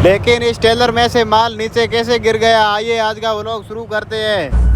लेकिन इस टेलर में से माल नीचे कैसे गिर गया, आइए आज का व्लॉग शुरू करते हैं।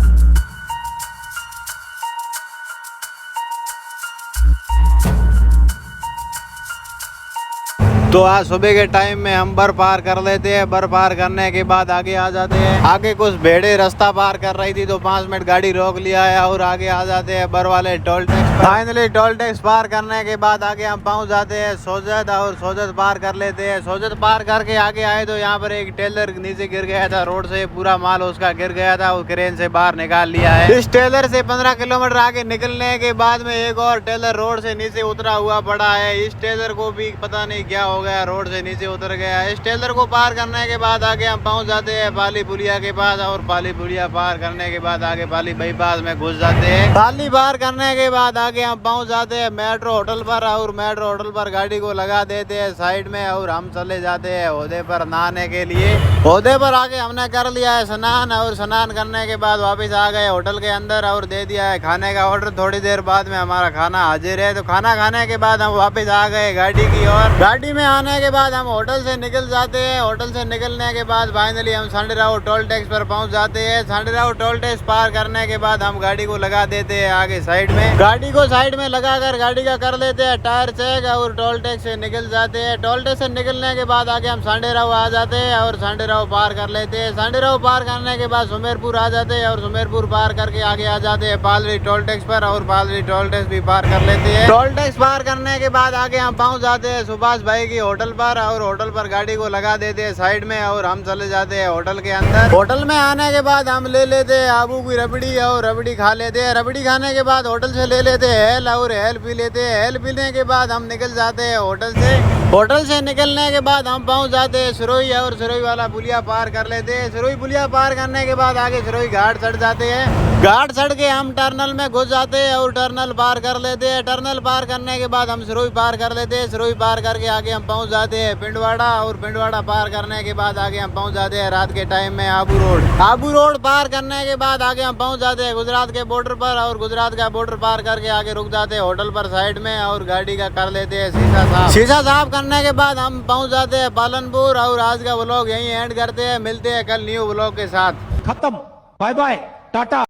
तो आज सुबह के टाइम में हम बर पार कर लेते हैं। बर पार करने के बाद आगे आ जाते हैं। आगे कुछ भेड़े रास्ता पार कर रही थी तो 5 मिनट गाड़ी रोक लिया है और आगे आ जाते हैं बर वाले toll tax. Finally toll tax पार करने के बाद आगे हम पहुंच जाते हैं सोजत, और सोजत पार कर लेते हैं। सोजत पार करके आगे आए तो यहाँ पर एक टेलर नीचे गिर गया था रोड से, पूरा माल उसका गिर गया था, वो क्रेन से बाहर निकाल लिया है। इस टेलर से 15 किलोमीटर आगे निकलने के बाद में एक और टेलर रोड से नीचे उतरा हुआ पड़ा है। इस टेलर को भी पता नहीं क्या हो गया, रोड से नीचे उतर गया। इस टेलर को पार करने के बाद आगे हम पहुंच जाते हैं पाली पुलिया के पास, और पाली पुलिया पार करने के बाद आगे पाली बाईपास में घुस जाते हैं। पाली पार करने के बाद आगे हम पहुंच जाते हैं मेट्रो होटल पर, और मेट्रो होटल पर गाड़ी को लगा देते हैं साइड में, और हम चले जाते हैं ओहदे पर नहाने के लिए। ओहदे पर आगे हमने कर लिया है स्नान, और स्नान करने के बाद वापस आ गए होटल के अंदर और दे दिया है खाने का ऑर्डर। थोड़ी देर बाद में हमारा खाना हाजिर है। तो खाना खाने के बाद हम वापस आ गए गाड़ी की ओर। गाड़ी में आने के बाद हम होटल से निकल जाते हैं। होटल से निकलने के बाद फाइनली हम सांडीराव टोल टैक्स पर पहुंच जाते हैं। सांडीराव टोल टैक्स पार करने के बाद हम गाड़ी को लगा देते हैं आगे साइड में। गाड़ी को साइड में लगाकर गाड़ी का कर लेते हैं टायर चेक, और टोल टैक्स से निकल जाते हैं। टोल टैक्स से निकलने के बाद आगे हम सांडीराव आ जाते हैं और सांडीराव पार कर लेते हैं। सांडीराव पार करने के बाद सुमेरपुर आ जाते हैं, और सुमेरपुर पार करके आगे आ जाते हैं पालरी टोल टैक्स पर, और पालरी टोल टैक्स भी पार कर लेते हैं। टोल टैक्स पार करने के बाद आगे हम पहुंच जाते हैं सुभाष भाई की होटल पर, और होटल पर गाड़ी को लगा देते हैं साइड में, और हम चले जाते हैं होटल के अंदर। होटल में आने के बाद हम ले लेते हैं आबू की रबड़ी, और रबड़ी खा लेते हैं। रबड़ी खाने के बाद होटल से ले लेते हैं हेल, और हेल पी लेते हैं। हेल पीने के बाद हम निकल जाते हैं होटल से। होटल से निकलने के बाद हम पहुंच जाते हैं सिरोही, और सिरोही वाला पुलिया पार कर लेते हैं। सिरोही पुलिया पार करने के बाद आगे सिरोही घाट चढ़ जाते हैं। घाट चढ़ के हम टर्नल में घुस जाते हैं और टर्नल पार कर लेते हैं। टर्नल पार करने के बाद हम सिरोही पार कर लेते हैं। सिरोही पार करके आगे हम पहुंच जाते हैं पिंडवाड़ा, और पिंडवाड़ा पार करने के बाद आगे हम पहुंच जाते हैं रात के टाइम में आबू रोड। आबू रोड पार करने के बाद आगे हम पहुंच जाते हैं गुजरात के बॉर्डर पर, और गुजरात का बॉर्डर पार करके आगे रुक जाते हैं होटल पर साइड में, और गाड़ी का कर लेते हैं शीशा साफ। शीशा साफ करने के बाद हम पहुंच जाते हैं पालनपुर, और आज का व्लॉग यहीं एंड करते हैं। मिलते हैं कल न्यू व्लॉग के साथ। खत्म, बाय बाय, टाटा।